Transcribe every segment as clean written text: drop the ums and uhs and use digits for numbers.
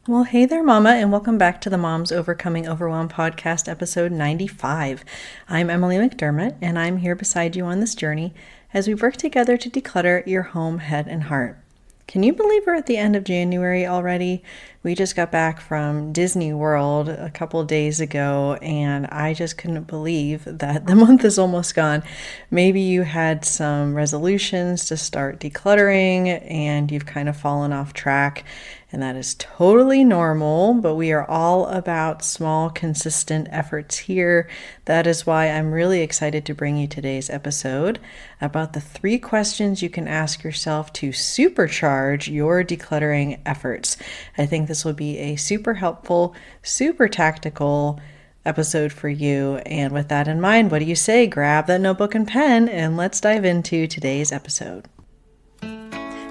Well, hey there, Mama, and welcome back to the Moms Overcoming Overwhelm podcast, episode 95. I'm Emily McDermott, and I'm here beside you on this journey as we work together to declutter your home, head, and heart. Can you believe we're at the end of January already? We just got back from Disney World a couple of days ago, and I just couldn't believe that the month is almost gone. Maybe you had some resolutions to start decluttering, and you've kind of fallen off track. And that is totally normal, but we are all about small, consistent efforts here. That is why I'm really excited to bring you today's episode about the 3 questions you can ask yourself to supercharge your decluttering efforts. I think this will be a super helpful, super tactical episode for you. And with that in mind, what do you say? Grab that notebook and pen and let's dive into today's episode.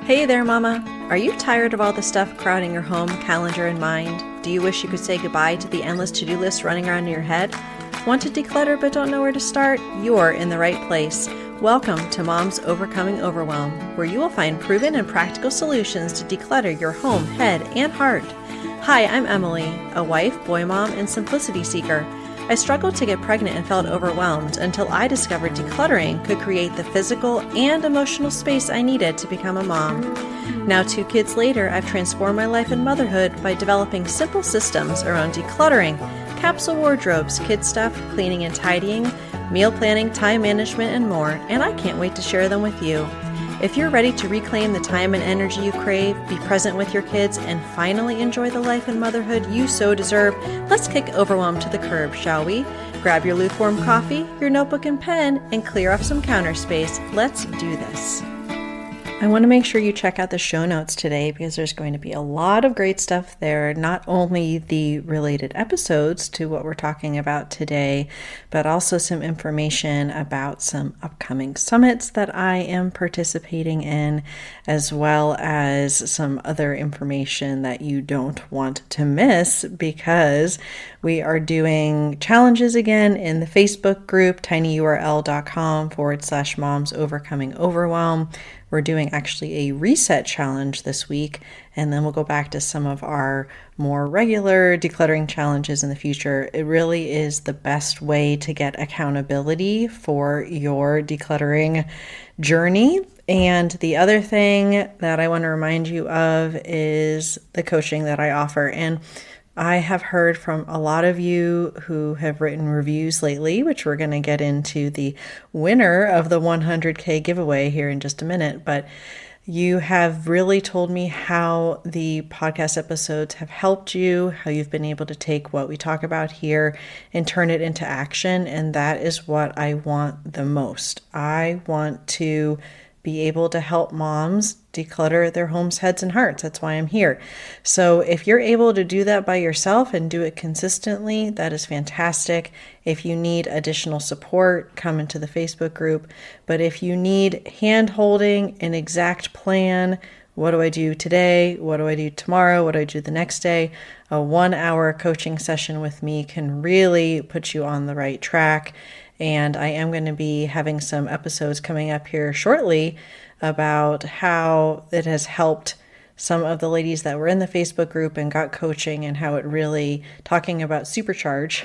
Hey there, Mama. Are you tired of all the stuff crowding your home, calendar, and mind? Do you wish you could say goodbye to the endless to-do list running around in your head? Want to declutter but don't know where to start? You're in the right place. Welcome to Moms Overcoming Overwhelm, where you will find proven and practical solutions to declutter your home, head, and heart. Hi, I'm Emily, a wife, boy mom, and simplicity seeker. I struggled to get pregnant and felt overwhelmed until I discovered decluttering could create the physical and emotional space I needed to become a mom. Now, 2 kids later, I've transformed my life and motherhood by developing simple systems around decluttering, capsule wardrobes, kid stuff, cleaning and tidying, meal planning, time management, and more, and I can't wait to share them with you. If you're ready to reclaim the time and energy you crave, be present with your kids, and finally enjoy the life and motherhood you so deserve, let's kick overwhelm to the curb, shall we? Grab your lukewarm coffee, your notebook and pen, and clear off some counter space. Let's do this. I want to make sure you check out the show notes today because there's going to be a lot of great stuff there, not only the related episodes to what we're talking about today, but also some information about some upcoming summits that I am participating in, as well as some other information that you don't want to miss because we are doing challenges again in the Facebook group, tinyurl.com/moms overcoming overwhelm. We're doing actually a reset challenge this week, and then we'll go back to some of our more regular decluttering challenges in the future. It really is the best way to get accountability for your decluttering journey. And the other thing that I want to remind you of is the coaching that I offer. And I have heard from a lot of you who have written reviews lately, which we're going to get into the winner of the 100K giveaway here in just a minute. But you have really told me how the podcast episodes have helped you, how you've been able to take what we talk about here and turn it into action. And that is what I want the most. I want to be able to help moms declutter their homes, heads, and hearts. That's why I'm here. So if you're able to do that by yourself and do it consistently, that is fantastic. If you need additional support, come into the Facebook group. But if you need hand-holding, an exact plan, what do I do today? What do I do tomorrow? What do I do the next day? A 1-hour coaching session with me can really put you on the right track. And I am going to be having some episodes coming up here shortly about how it has helped some of the ladies that were in the Facebook group and got coaching, and how it really, talking about Supercharge,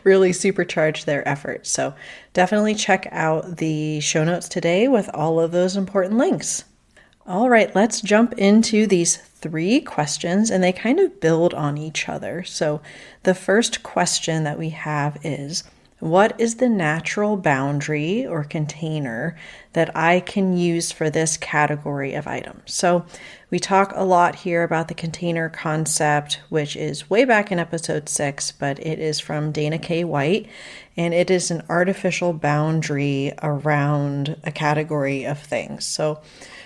really supercharged their efforts. So definitely check out the show notes today with all of those important links. All right, let's jump into these 3 questions, and they kind of build on each other. So the first question that we have is, what is the natural boundary or container that I can use for this category of items? So we talk a lot here about the container concept, which is way back in episode 6, but it is from Dana K. White, and it is an artificial boundary around a category of things. So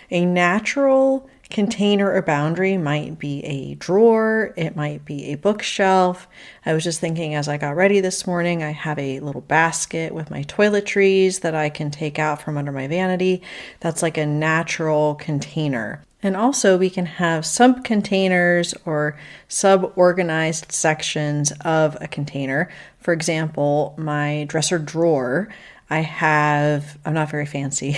a natural container or boundary might be a drawer, it might be a bookshelf. I was just thinking as I got ready this morning, I have a little basket with my toiletries that I can take out from under my vanity. That's like a natural container. And also we can have sub-containers or sub-organized sections of a container. For example, my dresser drawer, I'm not very fancy.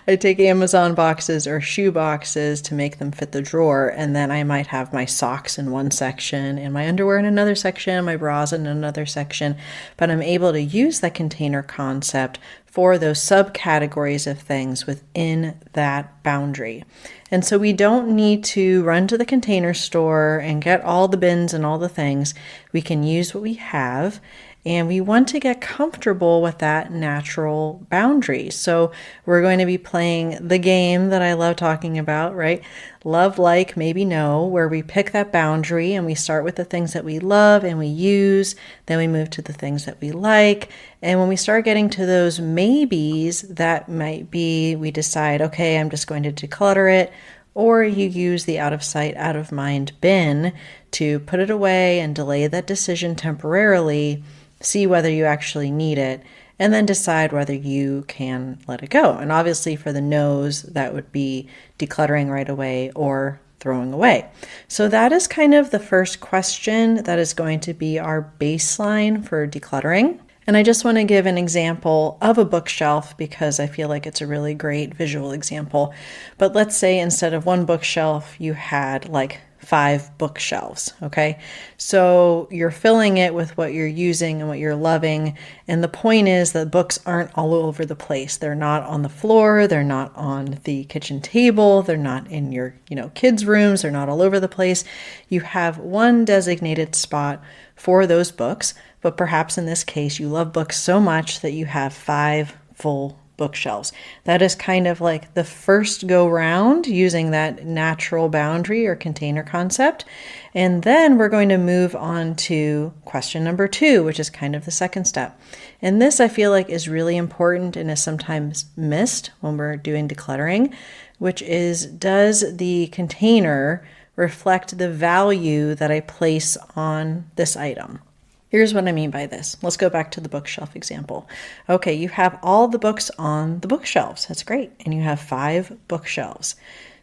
I take Amazon boxes or shoe boxes to make them fit the drawer, and then I might have my socks in one section and my underwear in another section, my bras in another section, but I'm able to use the container concept for those subcategories of things within that boundary. And so we don't need to run to the container store and get all the bins and all the things. We can use what we have, and we want to get comfortable with that natural boundary. So we're going to be playing the game that I love talking about, right? Love, like, maybe, no, where we pick that boundary and we start with the things that we love and we use, then we move to the things that we like. And when we start getting to those maybes, that might be, we decide, okay, I'm just going to declutter it. Or you use the out of sight, out of mind bin to put it away and delay that decision temporarily, see whether you actually need it, and then decide whether you can let it go. And obviously for the no's, that would be decluttering right away or throwing away. So that is kind of the first question that is going to be our baseline for decluttering. And I just want to give an example of a bookshelf because I feel like it's a really great visual example. But let's say instead of one bookshelf, you had like 5 bookshelves, okay? So you're filling it with what you're using and what you're loving. And the point is that books aren't all over the place. They're not on the floor. They're not on the kitchen table. They're not in your, kids' rooms. They're not all over the place. You have one designated spot for those books, but perhaps in this case, you love books so much that you have 5 full bookshelves. That is kind of like the first go round using that natural boundary or container concept. And then we're going to move on to question number 2, which is kind of the second step. And this I feel like is really important and is sometimes missed when we're doing decluttering, which is, does the container reflect the value that I place on this item? Here's what I mean by this. Let's go back to the bookshelf example. Okay, you have all the books on the bookshelves. That's great. And you have 5 bookshelves.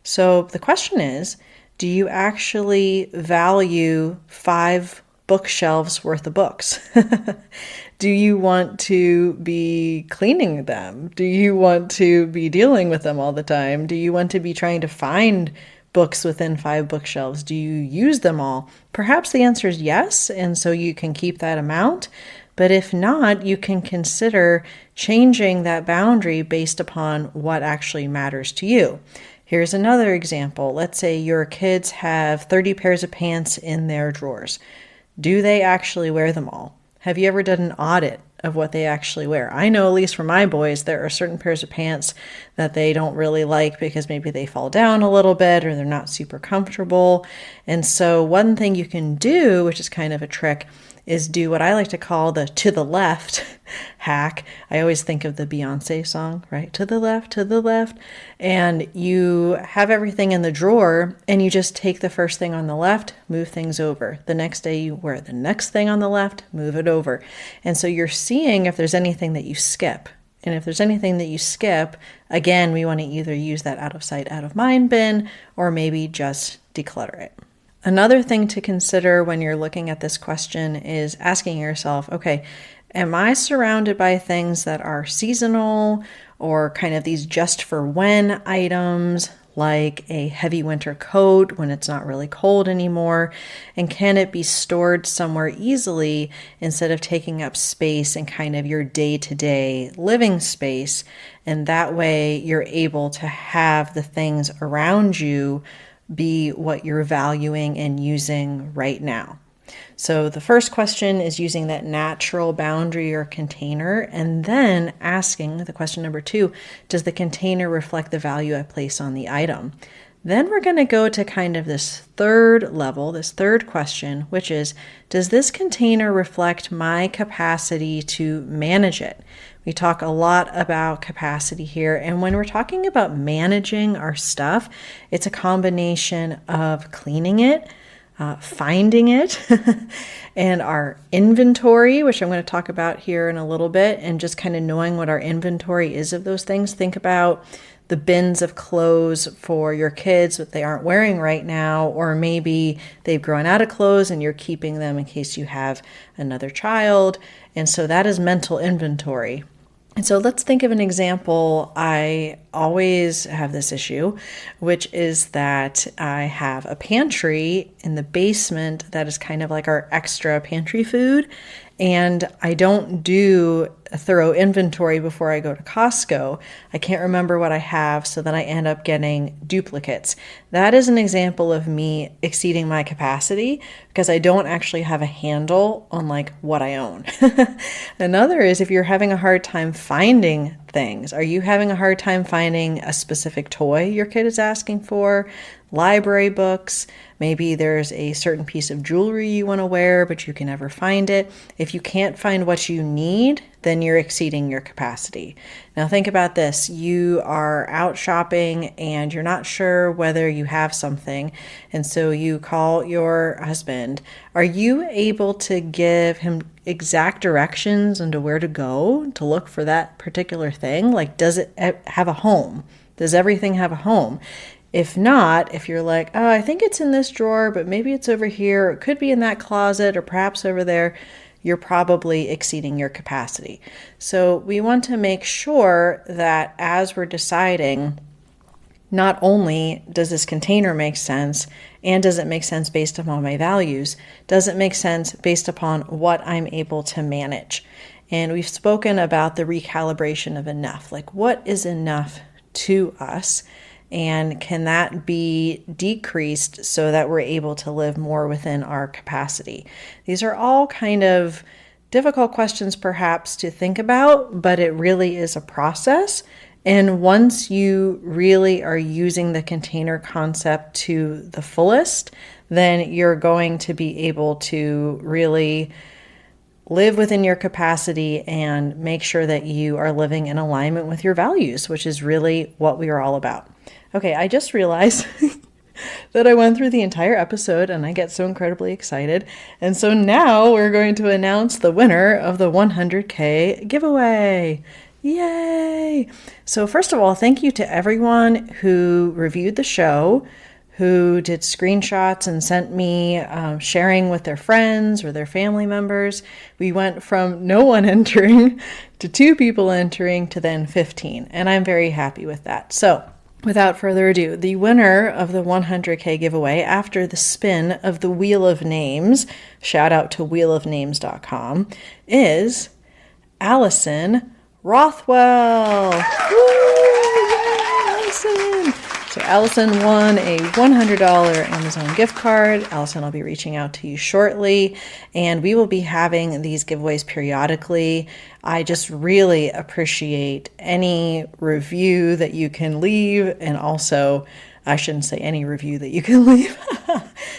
So the question is, do you actually value 5 bookshelves worth of books? Do you want to be cleaning them? Do you want to be dealing with them all the time? Do you want to be trying to find books within 5 bookshelves? Do you use them all? Perhaps the answer is yes, and so you can keep that amount. But if not, you can consider changing that boundary based upon what actually matters to you. Here's another example. Let's say your kids have 30 pairs of pants in their drawers. Do they actually wear them all? Have you ever done an audit of what they actually wear? I know, at least for my boys, there are certain pairs of pants that they don't really like because maybe they fall down a little bit or they're not super comfortable. And so one thing you can do, which is kind of a trick, is do what I like to call the to the left hack. I always think of the Beyonce song, right? To the left, to the left. And you have everything in the drawer and you just take the first thing on the left, move things over. The next day you wear the next thing on the left, move it over. And so you're seeing if there's anything that you skip. And if there's anything that you skip, again, we want to either use that out of sight, out of mind bin, or maybe just declutter it. Another thing to consider when you're looking at this question is asking yourself, okay, am I surrounded by things that are seasonal or kind of these just for when items, like a heavy winter coat when it's not really cold anymore? And can it be stored somewhere easily instead of taking up space in kind of your day-to-day living space? And that way you're able to have the things around you be what you're valuing and using right now. So the first question is using that natural boundary or container, and then asking the question number 2, does the container reflect the value I place on the item? Then we're going to go to kind of this third level, this third question, which is, does this container reflect my capacity to manage it? We talk a lot about capacity here, and when we're talking about managing our stuff, it's a combination of cleaning it, finding it, and our inventory, which I'm going to talk about here in a little bit, and just kind of knowing what our inventory is of those things. Think about the bins of clothes for your kids that they aren't wearing right now, or maybe they've grown out of clothes and you're keeping them in case you have another child. And so that is mental inventory. And so let's think of an example. I always have this issue, which is that I have a pantry in the basement that is kind of like our extra pantry food. And I don't do a thorough inventory before I go to Costco. I can't remember what I have, so then I end up getting duplicates. That is an example of me exceeding my capacity because I don't actually have a handle on like what I own. Another is if you're having a hard time finding things. Are you having a hard time finding a specific toy your kid is asking for? Library books, maybe there's a certain piece of jewelry you want to wear, but you can never find it. If you can't find what you need, then you're exceeding your capacity. Now think about this. You are out shopping and you're not sure whether you have something. And so you call your husband. Are you able to give him exact directions into where to go to look for that particular thing? Like, does it have a home? Does everything have a home? If not, if you're like, oh, I think it's in this drawer, but maybe it's over here, or it could be in that closet, or perhaps over there, you're probably exceeding your capacity. So we want to make sure that as we're deciding, not only does this container make sense, and does it make sense based upon my values, does it make sense based upon what I'm able to manage? And we've spoken about the recalibration of enough, like what is enough to us? And can that be decreased so that we're able to live more within our capacity? These are all kind of difficult questions perhaps to think about, but it really is a process. And once you really are using the container concept to the fullest, then you're going to be able to really live within your capacity and make sure that you are living in alignment with your values, which is really what we are all about. Okay, I just realized that I went through the entire episode and I get so incredibly excited. And so now we're going to announce the winner of the 100K giveaway. Yay! So first of all, thank you to everyone who reviewed the show, who did screenshots and sent me sharing with their friends or their family members. We went from no one entering to 2 people entering to then 15, and I'm very happy with that. So without further ado, the winner of the 100K giveaway after the spin of the Wheel of Names, shout out to wheelofnames.com, is Allison Rothwell. Woo! Yay, Allison! So Allison won a $100 Amazon gift card. Allison, I'll be reaching out to you shortly, and we will be having these giveaways periodically. I just really appreciate any review that you can leave, and also, I shouldn't say any review that you can leave.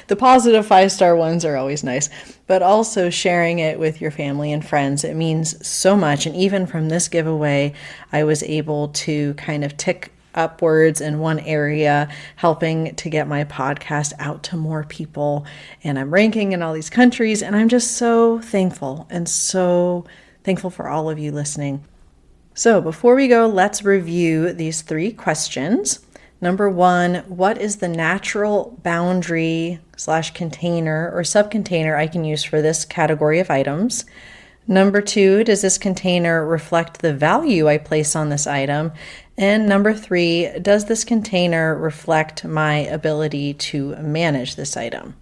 The positive 5-star ones are always nice, but also sharing it with your family and friends. It means so much, and even from this giveaway, I was able to kind of tick upwards in one area, helping to get my podcast out to more people. And I'm ranking in all these countries, and I'm just so thankful and so thankful for all of you listening. So before we go, let's review these 3 questions. Number 1, what is the natural boundary / container or subcontainer I can use for this category of items? Number 2, does this container reflect the value I place on this item? And number 3, does this container reflect my ability to manage this item?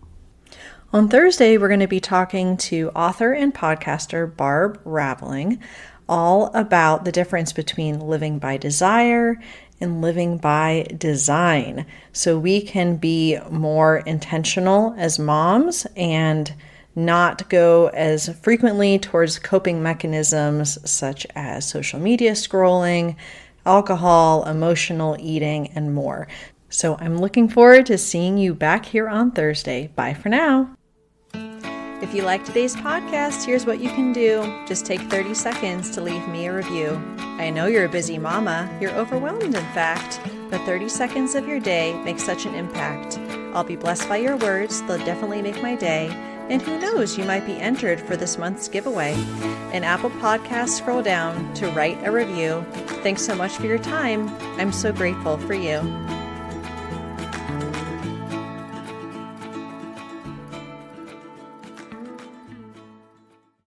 On Thursday, we're going to be talking to author and podcaster Barb Raveling all about the difference between living by desire and living by design, so we can be more intentional as moms and not go as frequently towards coping mechanisms such as social media scrolling, alcohol, emotional eating, and more. So I'm looking forward to seeing you back here on Thursday. Bye for now. If you like today's podcast, here's what you can do. Just take 30 seconds to leave me a review. I know you're a busy mama. You're overwhelmed, in fact, but 30 seconds of your day makes such an impact. I'll be blessed by your words. They'll definitely make my day. And who knows, you might be entered for this month's giveaway. In Apple Podcasts, scroll down to write a review. Thanks so much for your time. I'm so grateful for you.